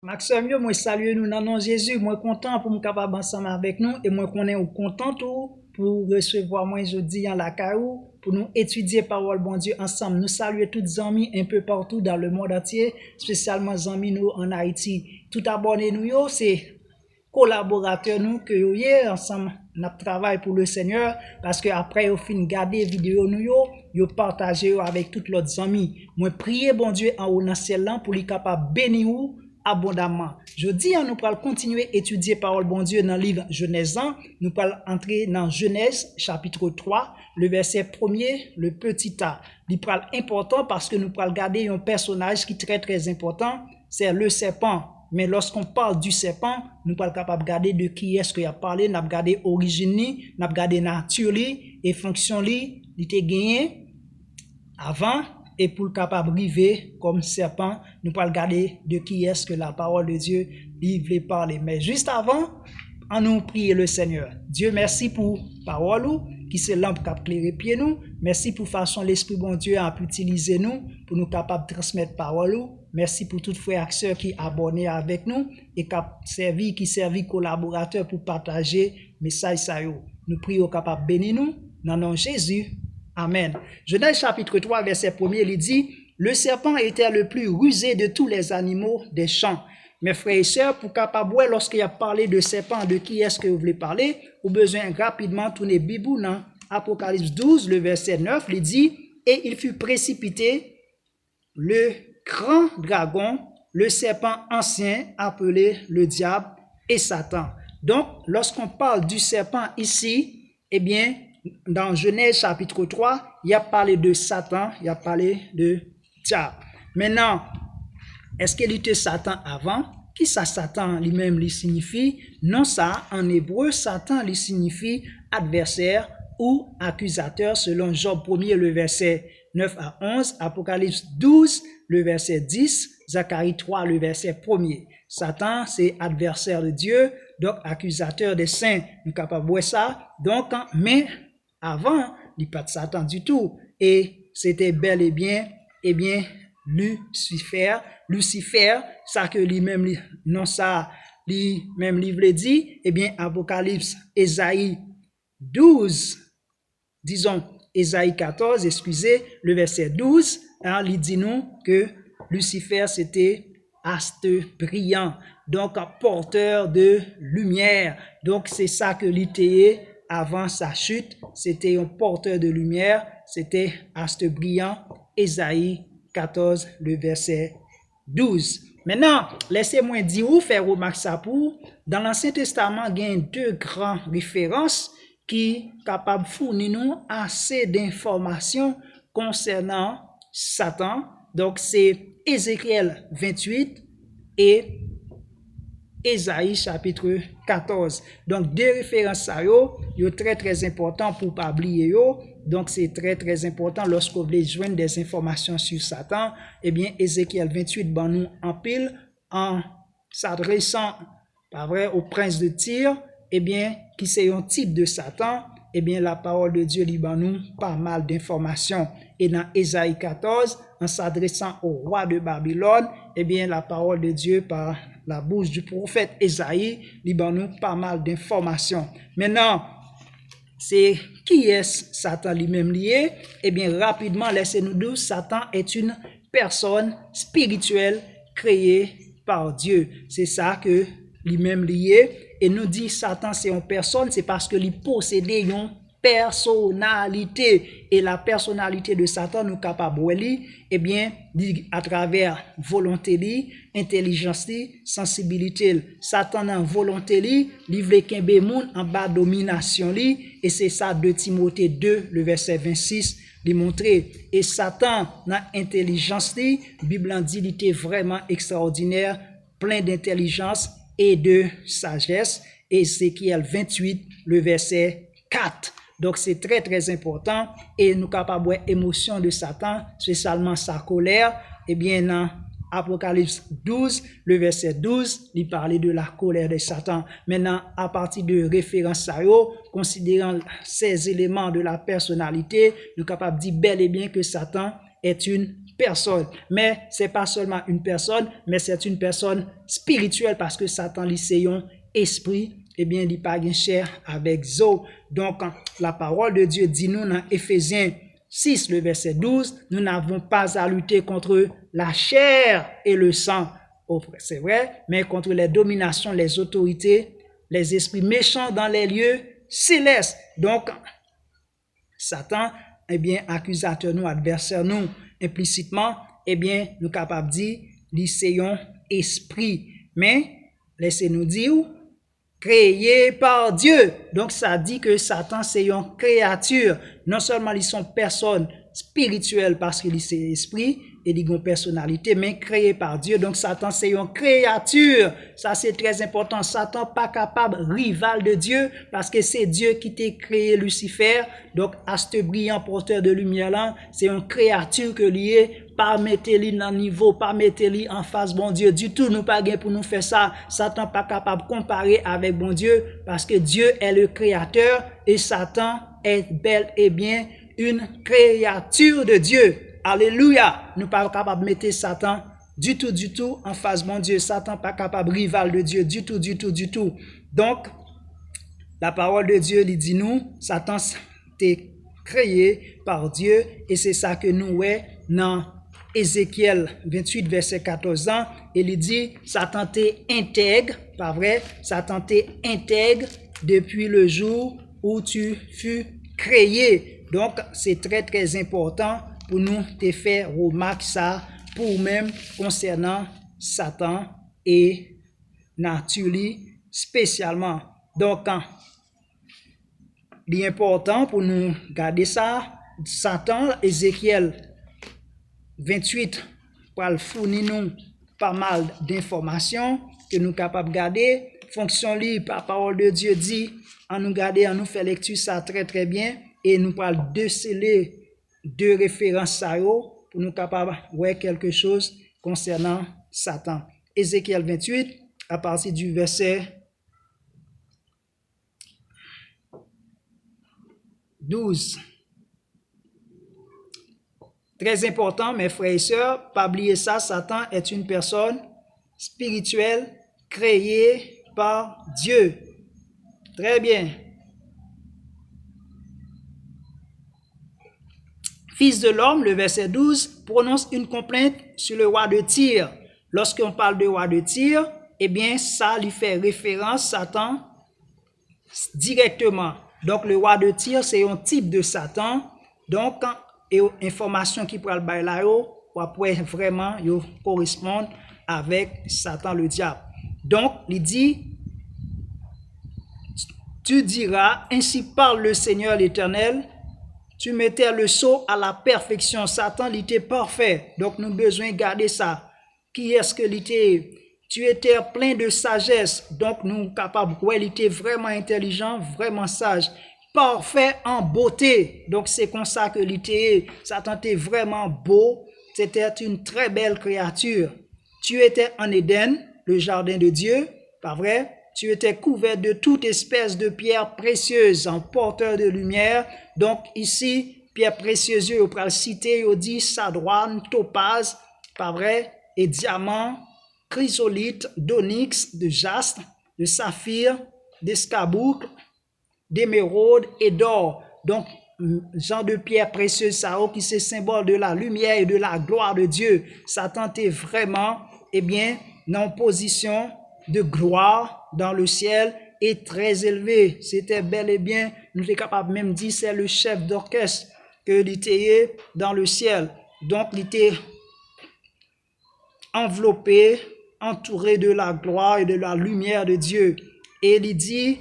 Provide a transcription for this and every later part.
Maxime, moi salue nous dans le nom de Jésus, moi content pour me capable ensemble avec nous et moi qu'on est content tout pour recevoir moi jeudi en la caillou pour nous étudier parole bon Dieu ensemble. Nous saluer toutes les amis un peu partout dans le monde entier, spécialement les amis nous en Haïti. Tout abonné nous yo, c'est collaborateurs nous que yo hier ensemble n'a travail pour le Seigneur parce que après au fin garder vidéo nous yo partager avec toutes les amis. Moi prier bon Dieu en haut dans ciel là pour lui capable bénir ou abondamment. Je dis, nous allons continuer à étudier parole bon Dieu dans le livre Genèse 1. Nous allons entrer dans Genèse chapitre 3, le verset 1er, le petit a. Il est important parce que nous allons regarder un personnage qui est très important, c'est le serpent. Mais lorsqu'on parle du serpent, nous sommes capables de regarder de qui est-ce qu'il a parlé, nous avons regardé l'origine, nous avons regardé la nature et fonction, il était gagné avant. Et pour le capable arriver comme serpent, nous allons regarder de qui est-ce que la parole de Dieu voulait parler. Mais juste avant, on nous prie le Seigneur. Dieu, merci pour la parole qui c'est lampe qui a éclairé pied nous. Merci pour façon l'Esprit bon Dieu a utilisé nous pour nous capables de transmettre la parole. Merci pour tous frères et sœurs qui abonnés avec nous et qui servi collaborateurs pour partager le message ça yo. Nous prions capable bénir nous dans le nom de Jésus. Amen. Genèse chapitre 3, verset 1er, il dit, « Le serpent était le plus rusé de tous les animaux des champs. » Mes frères et sœurs, pour capable, lorsqu'il a parlé de serpent, de qui est-ce que vous voulez parler, vous avez besoin rapidement tourner Bible dans Apocalypse 12, le verset 9, il dit, « Et il fut précipité, le grand dragon, le serpent ancien, appelé le diable et Satan. » Donc, lorsqu'on parle du serpent ici, eh bien, dans Genèse chapitre 3, il y a parlé de Satan, il y a parlé de diable. Maintenant, est-ce qu'il était Satan avant? Qui ça Satan lui-même lui signifie? Non, ça, en hébreu, Satan lui signifie adversaire ou accusateur selon Job 1er, le verset 9 à 11, Apocalypse 12, le verset 10, Zacharie 3, le verset 1er. Satan, c'est adversaire de Dieu, donc accusateur des saints. Nous sommes capables de voir ça. Donc, mais avant, il n'y a pas de Satan du tout. Et c'était bel et bien, Lucifer, ça que lui-même, non ça, lui-même, livre dit, eh bien, Apocalypse, Ésaïe 12, disons, Ésaïe 14, excusez, le verset 12, hein, il dit nous que Lucifer, c'était astre brillant, donc porteur de lumière. Donc, c'est ça que l'ité avant sa chute, c'était un porteur de lumière, c'était astre brillant, Ésaïe 14, le verset 12. Maintenant, laissez-moi dire ou faire remarque ça pour, dans l'Ancien Testament, il y a deux grandes références qui sont capables de fournir nous assez d'informations concernant Satan. Donc, c'est Ézéchiel 28 et Ésaïe chapitre 14. Donc, deux références ça yo très important pour pas oublier yo. Donc, c'est très important lorsque vous voulez joindre des informations sur Satan. Eh bien, Ézéchiel 28, ben nous en pile, en s'adressant, pas vrai, au prince de Tyr, eh bien, qui c'est un type de Satan, eh bien, la parole de Dieu liban nous pas mal d'informations. Et dans Ésaïe 14, en s'adressant au roi de Babylone, eh bien, la parole de Dieu par la bouche du prophète Ésaïe liban nous pas mal d'informations. Maintenant, c'est qui est Satan lui-même lié? Eh bien, rapidement, laissez-nous dire, Satan est une personne spirituelle créée par Dieu. C'est ça que lui-même lié. Et nous dit Satan, c'est une personne, c'est parce que lui possède une personnalité. Et la personnalité de Satan, nous capable eh bien, à travers volonté, intelligence, sensibilité. Satan a volonté, il veut qu'un moun en bas domination et c'est ça de Timothée 2, le verset 26, lui montrer. Et Satan a intelligence, la Bible dit, il était vraiment extraordinaire, plein d'intelligence et de sagesse. Ézéchiel 28, le verset 4. Donc, c'est très important. Et nous capables de voir l'émotion de Satan, spécialement sa colère. Eh bien, dans Apocalypse 12, le verset 12, il parlait de la colère de Satan. Maintenant, à partir de références à eux, considérant ces éléments de la personnalité, nous sommes capables de dire bel et bien que Satan est une personne. Mais c'est pas seulement une personne, mais c'est une personne spirituelle parce que Satan, c'est un esprit, eh bien, il pas de chair avec zo. Donc, la parole de Dieu dit nous dans Éphésiens 6, le verset 12, nous n'avons pas à lutter contre la chair et le sang. Oh, c'est vrai, mais contre les dominations, les autorités, les esprits méchants dans les lieux célestes. Donc, Satan, eh bien, accusateur nous, adversaire nous, implicitement, eh bien, nous capables de dire, c'est un esprit. Mais, laissez-nous dire, créé par Dieu. Donc, ça dit que Satan, c'est une créature. Non seulement ils sont personnes spirituelles parce qu'il est esprit et ils ont une personnalité, mais créé par Dieu. Donc, Satan, c'est une créature. Ça, c'est très important. Satan, pas capable, rival de Dieu, parce que c'est Dieu qui t'a créé Lucifer. Donc, à ce brillant porteur de lumière là, c'est une créature que lié. Pas mettre-li dans niveau, pas mettre-li en face bon Dieu du tout. Nous pas gain pour nous faire ça. Satan pas capable de comparer avec bon Dieu parce que Dieu est le créateur et Satan est bel et bien une créature de Dieu. Alléluia. Nous pas capable de mettre Satan du tout en face bon Dieu. Satan pas capable rival de Dieu du tout. Donc, la parole de Dieu lui dit nous, Satan t'est créé par Dieu et c'est ça que nous ouais dans Ézéchiel 28, verset 14 ans, il dit, Satan t'est intègre, pas vrai, Satan t'est intègre depuis le jour où tu fus créé. Donc, c'est très important pour nous te faire remarquer ça, pour même concernant Satan et nature spécialement. Donc, l'important pour nous garder ça, Satan, Ézéchiel 28 pour fournir nous pas mal d'informations que nous capables de garder. Fonction libre par parole de Dieu dit, en nous garder, en nous faire lecture ça très bien et nous parle de sceller deux références pour nous capables de voir quelque chose concernant Satan. Ézéchiel 28 à partir du verset 12. Très important, mes frères et sœurs, pas oublier ça, Satan est une personne spirituelle créée par Dieu. Très bien. Fils de l'homme, le verset 12, prononce une complainte sur le roi de Tyr. Lorsqu'on parle de roi de Tyr, eh bien, ça lui fait référence, Satan, directement. Donc, le roi de Tyr, c'est un type de Satan. Donc, et information qui pourra le bailler là, après vraiment correspondre avec Satan le diable. Donc, il dit, tu diras, ainsi parle le Seigneur l'Éternel, tu mettais le sceau à la perfection. Satan, il était parfait. Donc, nous avons besoin de garder ça. Qui est-ce que il était? Tu étais plein de sagesse. Donc, nous sommes capables. Ouais, il était vraiment intelligent, vraiment sage. Parfait en beauté. Donc, c'est comme ça que l'était. Satan était vraiment beau. C'était une très belle créature. Tu étais en Éden, le jardin de Dieu, pas vrai? Tu étais couvert de toute espèce de pierres précieuses en porteur de lumière. Donc, ici, pierres précieuses, on peut le citer, on dit sadouane, topaz, pas vrai? Et diamant, chrysolite, d'onyx, de jastre, de saphir, d'escarboucle, d'émeraude et d'or. Donc, genre de pierre précieuse, ça qui c'est symbole de la lumière et de la gloire de Dieu. Satan était vraiment, eh bien, dans position de gloire dans le ciel et très élevé. C'était bel et bien, nous sommes capables même de dire, c'est le chef d'orchestre que il était dans le ciel. Donc, il était enveloppé, entouré de la gloire et de la lumière de Dieu. Et il dit,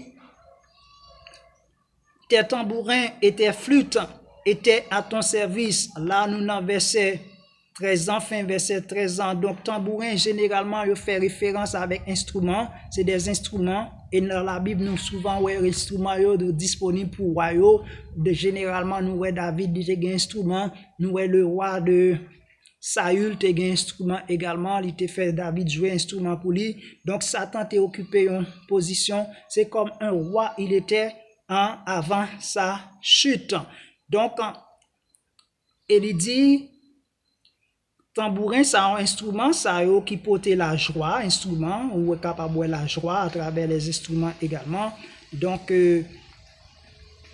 tes tambourins et tes flûtes étaient à ton service. Là, nous avons verset 13 ans, fin verset 13 ans. Donc, tambourin, généralement, il fait référence avec instruments. C'est des instruments. Et dans la Bible, nous souvent, ouais, les instruments disponibles pour roi. Généralement, nous voyons David, il a un instrument. Nous voyons le roi de Saül, il a un instrument également. Il a fait David jouer un instrument pour lui. Donc, Satan a occupé une position. C'est comme un roi, il était avant sa chute. Donc, il dit, tambourin, c'est un instrument, ça qui porte la joie, instrument, ou est capable de la joie à travers les instruments également. Donc,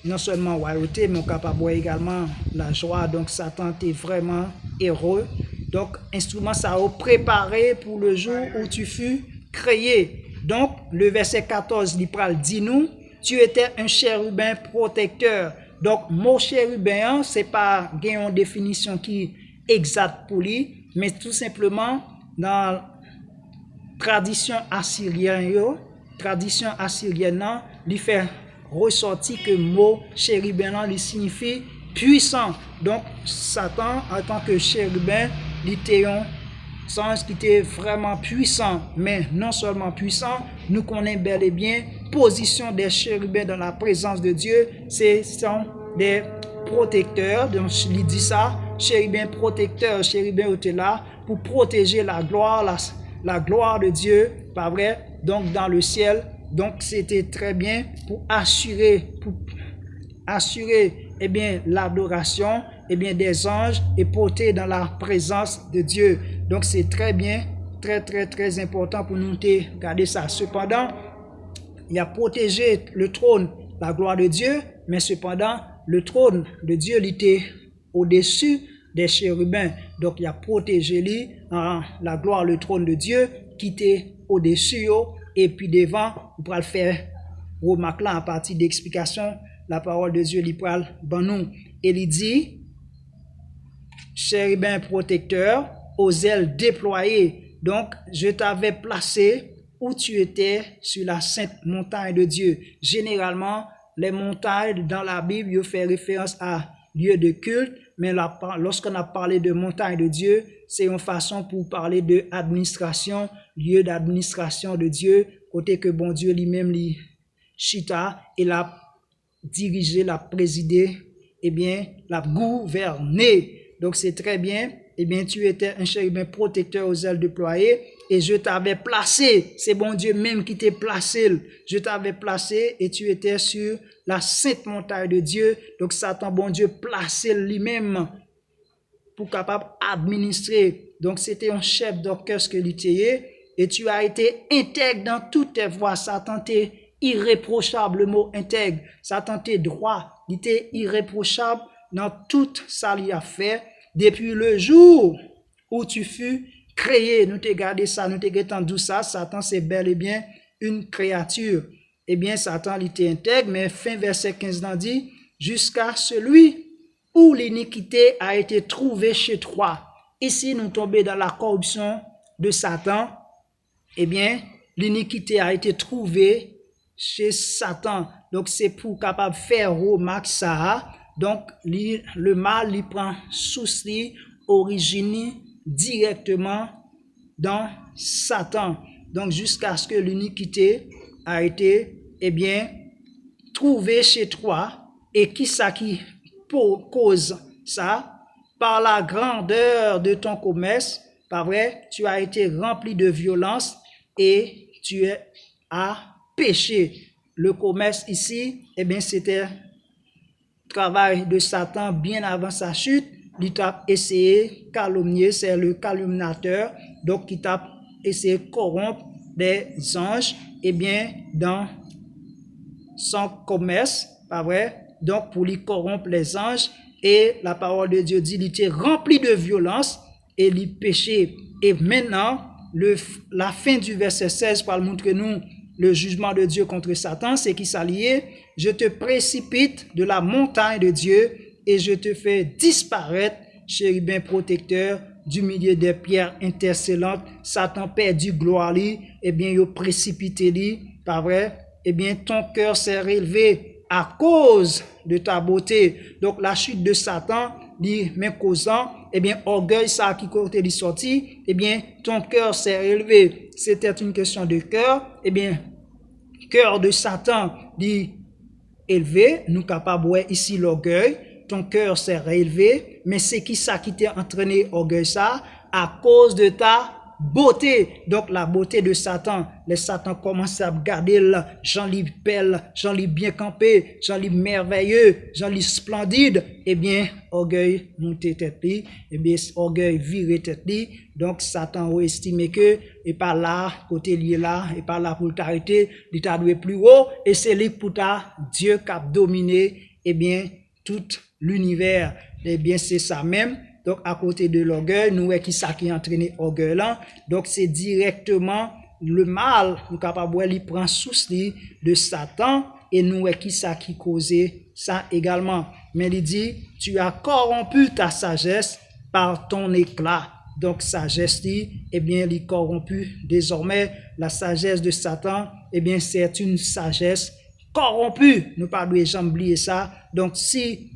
non seulement royauté, mais on est capable également la joie. Donc, Satan est vraiment heureux. Donc, instrument, ça a préparé pour le jour où tu fus créé. Donc, le verset 14, il dit nous, tu étais un chérubin protecteur. Donc, mot chérubin, c'est pas une définition qui est exacte pour lui, mais tout simplement dans la tradition assyrienne, il fait ressortir que le mot chérubin il signifie puissant. Donc, Satan, en tant que chérubin, il était un sens qui était vraiment puissant, mais non seulement puissant, nous connaissons bel et bien position des chérubins dans la présence de Dieu, ce sont des protecteurs. Donc il dit ça, chérubin protecteur, chérubin était là pour protéger la gloire de Dieu, pas vrai, donc dans le ciel. Donc c'était très bien pour assurer eh bien l'adoration des anges et porter dans la présence de Dieu. Donc c'est très bien, très important pour nous de garder ça. Cependant, il a protégé le trône, la gloire de Dieu, mais cependant, le trône de Dieu il était au-dessus des chérubins. Donc il a protégé lui, la gloire, le trône de Dieu qui était au-dessus, et puis devant, on pourra le faire remarque là à partir d'explication, la parole de Dieu lui parle dans nous. Et il dit, chérubin protecteur, aux ailes déployées. Donc, je t'avais placé où tu étais sur la sainte montagne de Dieu. Généralement, les montagnes dans la Bible, ils font référence à lieu de culte, mais lorsqu'on a parlé de montagne de Dieu, c'est une façon pour parler de administration, lieu d'administration de Dieu, côté que bon Dieu lui-même, lui, chita, et l'a dirigé, l'a présidé, eh bien, l'a gouverné. Donc, c'est très bien. Eh bien, tu étais un chérubin protecteur aux ailes déployées et je t'avais placé. C'est bon Dieu même qui t'a placé. Je t'avais placé et tu étais sur la sainte montagne de Dieu. Donc, Satan, bon Dieu, placé lui-même pour capable administrer. Donc, c'était un chef d'orchestre que l'utiliser et tu as été intègre dans toutes tes voies. Satan t'est irréprochable, le mot intègre. Satan t'est droit. Il était irréprochable dans tout ça qu'il a fait. Depuis le jour où tu fus créé, nous t'ai gardé ça, nous t'ai entendu ça, Satan c'est bel et bien une créature. Eh bien, Satan il était intègre, mais fin verset 15 dans dit, jusqu'à celui où l'iniquité a été trouvée chez toi. Ici, nous tombons dans la corruption de Satan. Eh bien, l'iniquité a été trouvée chez Satan. Donc, c'est pour capable faire remarque ça. Donc, le mal, il prend souci, origine directement dans Satan. Donc, jusqu'à ce que l'iniquité a été, eh bien, trouvée chez toi. Et qui ça qui cause ça? Par la grandeur de ton commerce, pas vrai? Tu as été rempli de violence et tu as péché. Le commerce ici, eh bien, c'était travail de Satan bien avant sa chute. Il t'a essayé de calomnier, c'est le calomniateur, donc il t'a essayé de corrompre des anges, eh bien, dans son commerce, pas vrai? Donc, pour lui corrompre les anges, et la parole de Dieu dit, il était rempli de violence et il péchait. Et maintenant, la fin du verset 16 pour montrer nous le jugement de Dieu contre Satan, c'est qui s'allie, je te précipite de la montagne de Dieu et je te fais disparaître, chérubin protecteur, du milieu des pierres intercellentes. Satan perdu gloire, eh bien, il précipité, pas vrai? Eh bien, ton cœur s'est relevé à cause de ta beauté. Donc, la chute de Satan, dit, mais causant, eh bien, orgueil, ça qui côté dit sorti, eh bien, ton cœur s'est relevé. C'était une question de cœur, eh bien, cœur de Satan dit élevé, nous capables ouais, ici l'orgueil, ton cœur s'est relevé, mais c'est qui ça qui t'a entraîné orgueil ça? À cause de ta beauté. Donc la beauté de Satan. Les Satan commence à regarder là, j'en lis belle, j'en lis bien campé, j'en lis merveilleux, j'en lis splendide. Eh bien, orgueil monter tête li, eh bien, orgueil virer tête li. Donc Satan a estimé que, et pas là, côté lié là, et pas là pour t'arrêter, il t'a doué plus haut, et c'est lui pour ta Dieu qui a dominé, eh bien, tout l'univers. Eh bien, c'est ça même. Donc, à côté de l'orgueil, nous voyons qui ça qui entraîné l'orgueil là. Donc, c'est directement le mal, nous capable il prend source de Satan et nous voyons qui ça qui causait ça également. Mais il dit, tu as corrompu ta sagesse par ton éclat. Donc, sagesse, eh bien, il est corrompu. Désormais, la sagesse de Satan, eh bien, c'est une sagesse corrompue. Nous ne pouvons jamais oublier ça. Donc, si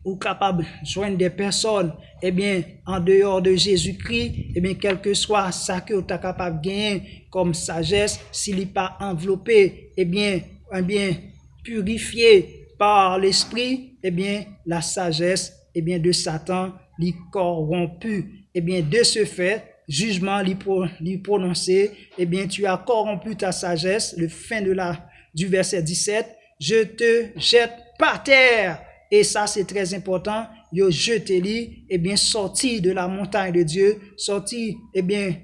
ou capable de joindre des personnes, eh bien, en dehors de Jésus-Christ, eh bien, quel que soit ça que tu es capable de gagner comme sagesse, s'il n'est pas enveloppé, eh bien, purifié par l'esprit, eh bien, la sagesse, eh bien, de Satan, l'y corrompu. Eh bien, de ce fait, jugement l'y prononcé, eh bien, tu as corrompu ta sagesse, le fin du verset 17, je te jette par terre. Et ça, c'est très important. Yo jeté li, eh bien, sorti de la montagne de Dieu, sorti, eh bien,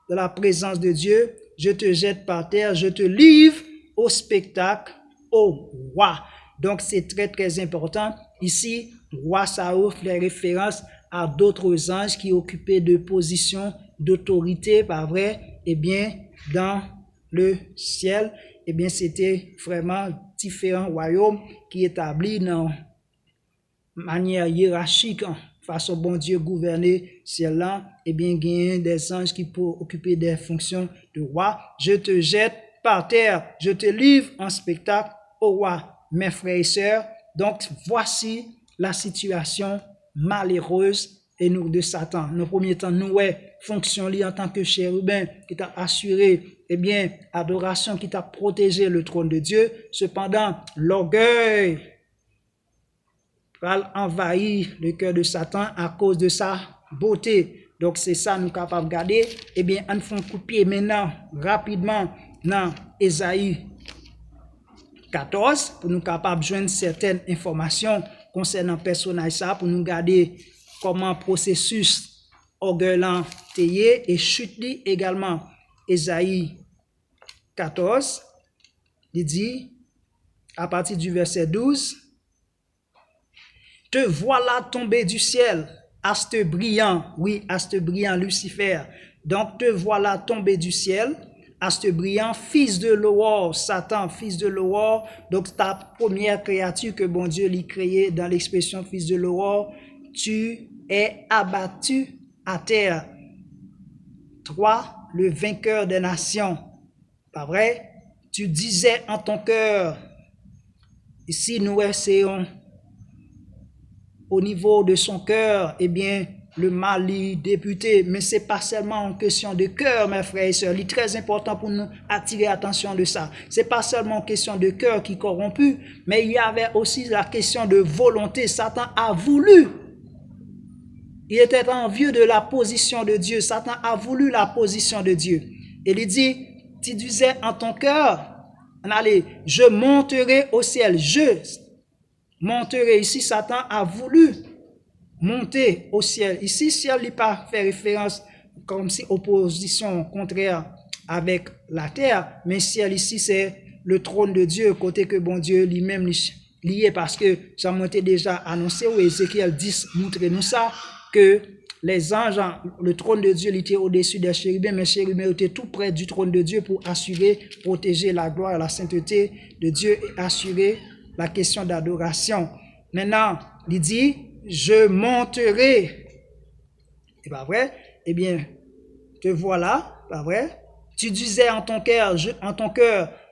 de la présence de Dieu. Je te jette par terre, je te livre au spectacle, au roi. Donc, c'est très, très important. Ici, roi, ça offre les références à d'autres anges qui occupaient de positions d'autorité, pas vrai? Eh bien, dans le ciel, eh bien, c'était vraiment différents royaumes qui établis dans manière hiérarchique, façon bon Dieu gouverner ciel-là, eh bien, gagner des anges qui peuvent occuper des fonctions de roi. Je te jette par terre, je te livre en spectacle au roi. Mes frères et sœurs, donc voici la situation malheureuse et nous de Satan. Dans le premier temps, nous, fonction li en tant que chérubin qui t'a assuré, eh bien, adoration qui t'a protégé le trône de Dieu. Cependant, l'orgueil va envahir le cœur de Satan à cause de sa beauté. Donc, c'est ça nous capables de garder. Eh bien, on fait un coup de pied maintenant, rapidement, dans Ésaïe 14, pour nous capables de joindre certaines informations concernant le personnage ça, pour nous garder comment processus orgueilant et chute également. Ésaïe 14, il dit, à partir du verset 12, te voilà tombé du ciel, astre brillant, oui, astre brillant, Lucifer. Donc, te voilà tombé du ciel, astre brillant, fils de l'aurore, Satan, fils de l'aurore. Donc, ta première créature que bon Dieu lui créé dans l'expression fils de l'aurore, tu es abattu à terre. Toi, le vainqueur des nations. Pas vrai? Tu disais en ton cœur, ici nous essayons au niveau de son cœur, eh bien, le mal est député. Mais ce n'est pas seulement en question de cœur, mes frères et sœurs. Il est très important pour nous attirer l'attention de ça. Ce n'est pas seulement en question de cœur qui est corrompu, mais il y avait aussi la question de volonté. Satan a voulu. Il était envieux de la position de Dieu. Satan a voulu la position de Dieu. Et il dit, tu disais en ton cœur, allez, je monterai au ciel. Je monterai. Ici, Satan a voulu monter au ciel. Ici, ciel n'est pas fait référence comme si opposition contraire avec la terre, mais ciel ici, c'est le trône de Dieu, côté que bon Dieu lui-même lié, parce que ça m'a été déjà annoncé, ou Ézéchiel 10 montre-nous ça, que les anges, le trône de Dieu était au-dessus des chérubins, mais les chérubins étaient tout près du trône de Dieu pour assurer, protéger la gloire et la sainteté de Dieu et assurer la question d'adoration. Maintenant, il dit, je monterai. C'est pas vrai? Eh bien, te voilà, pas vrai? Tu disais en ton cœur,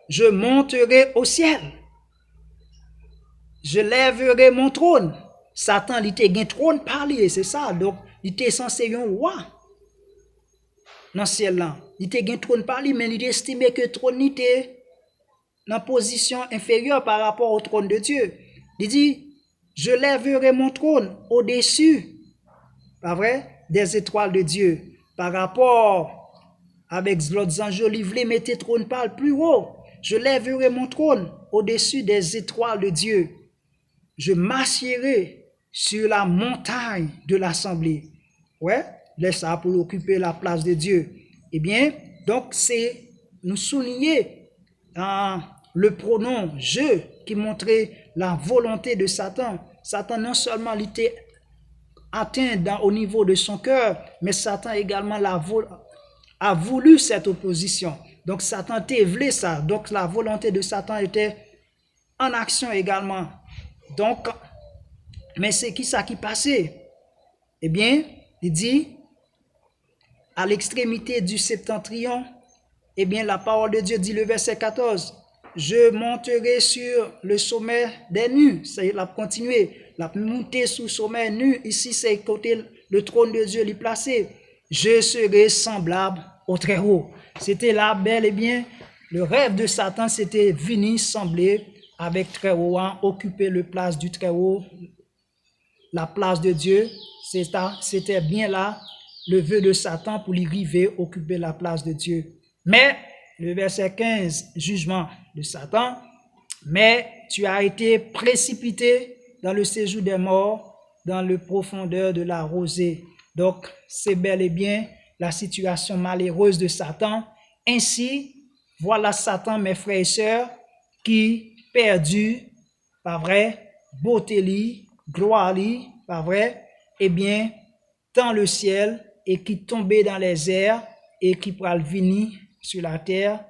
je monterai au ciel. Je lèverai mon trône. Satan, il était un trône parler, c'est ça. Donc, il était censé être un roi dans le ciel là. Il était un trône parler, mais il estimait que le trône était dans position inférieure par rapport au trône de Dieu. Il dit, je lèverai mon trône au-dessus, pas vrai, des étoiles de Dieu. par rapport avec l'autre ange, il voulait mettre trône par le plus haut. Je lèverai mon trône au-dessus des étoiles de Dieu. Je m'assierai sur la montagne de l'assemblée. Ouais, laisse ça pour occuper la place de Dieu. Eh bien, donc c'est nous souligner le pronom je qui montrait la volonté de Satan. Satan non seulement l'était atteint au niveau de son cœur, mais Satan également a voulu cette opposition. Donc Satan voulait ça. Donc la volonté de Satan était en action également. Donc, mais c'est qui ça qui passait? Eh bien, il dit, à l'extrémité du septentrion, eh bien, la parole de Dieu dit le verset 14, je monterai sur le sommet des nues. C'est la continuer. La monter sous le sommet nu. Ici, c'est côté le trône de Dieu, l'y placé. Je serai semblable au Très-Haut. C'était là, bel et bien, le rêve de Satan, c'était venir sembler avec Très-Haut, occuper la place du Très-Haut, la place de Dieu. C'était bien là le vœu de Satan pour lui arriver, occuper la place de Dieu. Mais, le verset 15, jugement de Satan, mais tu as été précipité dans le séjour des morts, dans le profondeur de la rosée. Donc, c'est bel et bien la situation malheureuse de Satan. Ainsi, voilà Satan, mes frères et sœurs, qui perdu, pas vrai, beauté li, gloire li, pas vrai, eh bien, dans le ciel, et qui tombait dans les airs, et qui pral venir sur la terre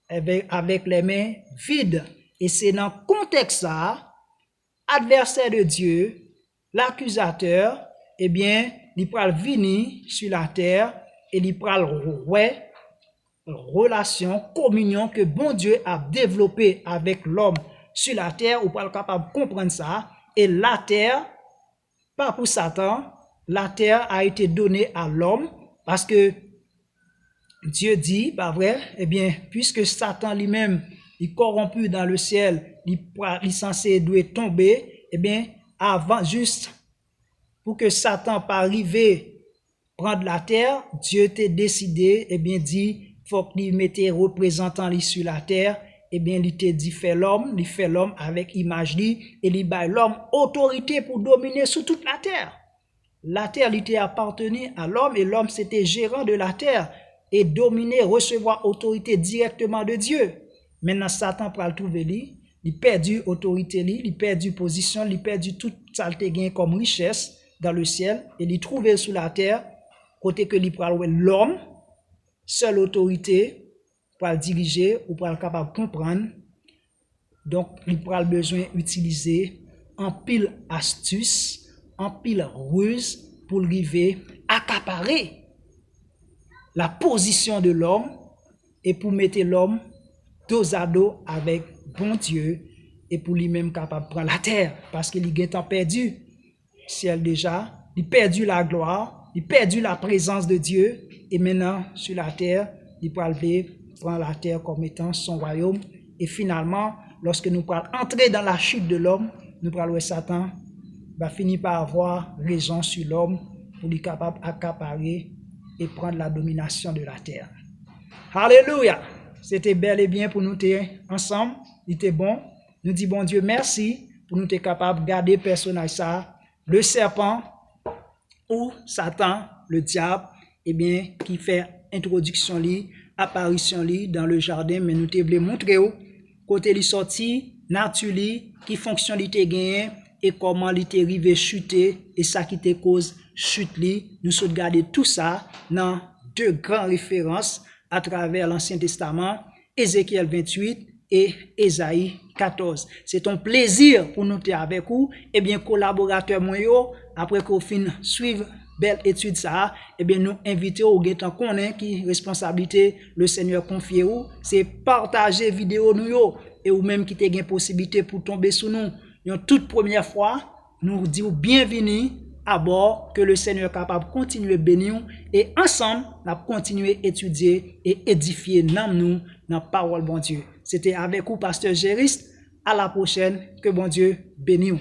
avec les mains vides. Et c'est dans le contexte ça, adversaire de Dieu, l'accusateur, eh bien, il pral venir sur la terre et il pral relation, communion que bon Dieu a développé avec l'homme sur la terre, ou pral capable de comprendre ça. Et la terre, pas pour Satan, la terre a été donnée à l'homme parce que Dieu dit, pas vrai, eh bien, puisque Satan lui-même, il corrompu dans le ciel, il est censé doit tomber, eh bien, avant, juste pour que Satan pas arriver prendre la terre, Dieu t'a décidé, eh bien, dit, faut qu'il mette représentant lui sur la terre, eh bien, il t'a dit, il fait l'homme avec image lui, et il baille l'homme autorité pour dominer sur toute la terre. La terre, il était appartenu à l'homme, et l'homme, c'était gérant de la terre, et dominer, recevoir autorité directement de Dieu. Maintenant, Satan pour le trouver lui, il perdu autorité lui, il perdu position, il perdu tout ça qu'il gain comme richesse dans le ciel, et il trouvé sur la terre, côté que il pral l'homme, seule autorité pour le diriger ou pour le capable de comprendre. Donc, il pral besoin d'utiliser en pile astuce, en pile ruse pour arriver à accaparer la position de l'homme et pour mettre l'homme dos à dos avec bon Dieu et pour lui-même capable de prendre la terre parce qu'il est perdu. Ciel déjà, il perdu la gloire, il perdu la présence de Dieu et maintenant sur la terre, il peut prendre la terre comme étant son royaume et finalement, lorsque nous allons entrer dans la chute de l'homme, nous allons Satan va finir par avoir raison sur l'homme pour lui capable d'accaparer et prendre la domination de la terre. Alléluia! C'était bel et bien pour nous être ensemble. Il était bon. Nous disons bon Dieu merci pour nous être capables de garder le personnage ça, le serpent ou Satan, le diable, eh bien, qui fait introduction li, apparition li dans le jardin, mais nous te voulons montrer où côté li sorti, nature li, qui fonction li te gagné et comment li te arrivé chuter et ça qui te cause chute li. Nous sommes garder tout ça dans deux grandes références à travers l'Ancien Testament, Ézéchiel 28 et Ésaïe 14. C'est un plaisir pour nous être avec vous, et bien collaborateurs moyo, après qu'on fin suivre belle étude ça, et bien nous invitons au guetan connaît qui responsabilité le Seigneur confie ou, c'est partager vidéo nous yo, et ou même qui te gain possibilité pour tomber sous nous. Une toute première fois, nous disons bienvenue à bord, que le Seigneur est capable de continuer à bénir et ensemble, nous allons continuer à étudier et édifier dans nous, dans la parole bon Dieu. C'était avec vous, Pasteur Gériste. À la prochaine. Que bon Dieu bénisse.